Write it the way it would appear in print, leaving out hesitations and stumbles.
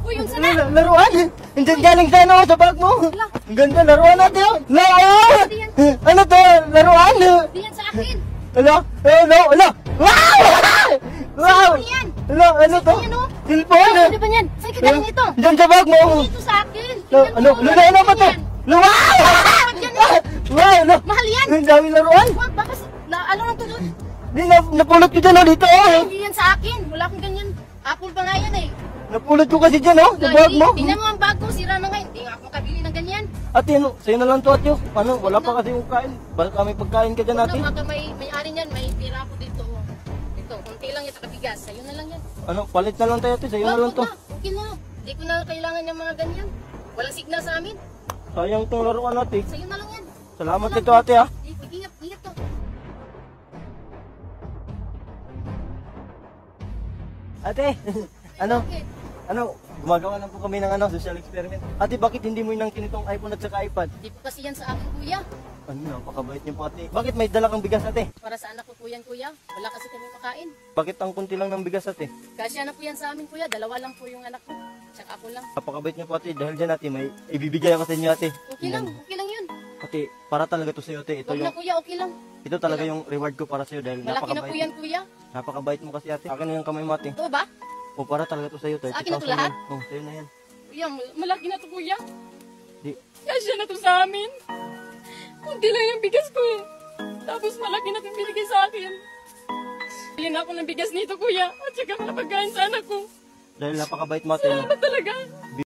Uy, yung sana. Laruan? Hindi galing sa ano sa bag mo. Ang ganda, laruan natin yun. Ano to? Laruan? Di yan sa akin. Ano? Wow! Wow! Ano to? Cellphone? Ano ba yan? Saan ka galing ito? Diyan sa bag mo. Ito sa akin. Ano ba to? Wow! Wow! Mahal yan. Ang daming laruan. Wag, baka ano lang to doon? Di, napulot ko dyan dito Hindi yan sa akin. Wala akong ganyan. Apple pa nga yan eh. Napulot ko kasi dyan sa bag mo. Tingnan mo ang bag ko, sira na nga. Hindi nga ako makabili ng ganyan. Ate, sa'yo na lang to ate. Ano, wala pa kasi yung kain. Baka may pagkain ka dyan ate. Baka may-ari niyan, may pira ako dito. Ito, konti lang yung kabigas. Sa'yo na lang yan. Ano, palit na lang tayo ate. Sa'yo na lang to. Okay na. Hindi ko na kailangan ng mga ganyan. Walang signal sa amin. Sayang tong laruan ate. Sa'yo na lang yan. Salamat ito ate ha. Ingat to. Ate, gumagawa lang po kami ng social experiment. Ate, bakit hindi mo yung kinitong iPhone at saka iPad? Hindi po kasi yan sa akin, kuya. Ano, napakabait niyo po ate. Bakit may dala kang bigas ate? Para sa anak ko po yan, kuya. Wala kasi kami makain. Bakit ang kunti lang ng bigas ate? Kasya na po yan sa amin, kuya. Dalawa lang po yung anak ko. Tsaka ako lang. Napakabait niyo po ate. Dahil dyan ate, may ibibigay ako sa inyo ate. Okay lang yun. Ate, para talaga to sa'yo ate. Huwag na, kuya, okay lang. Ito talaga yung reward ko para sa'yo dahil Malaki na po yan, kuya. Napakabait mo kasi ate. Akin na yung kamay mo ate. Ito ba? O para talaga to sa'yo. Sa akin na to lahat? Oo, sa'yo na yan. Kuya, malaki na to, kuya. Di. Kasya na to sa amin. Kunti lang yung bigas ko eh. Tapos malaki na itong binigay sa akin. Bilhin ako ng bigas nito, kuya. At saka mga pagkain sa anak ko. Dahil napakabait mo ate. Salamat talaga.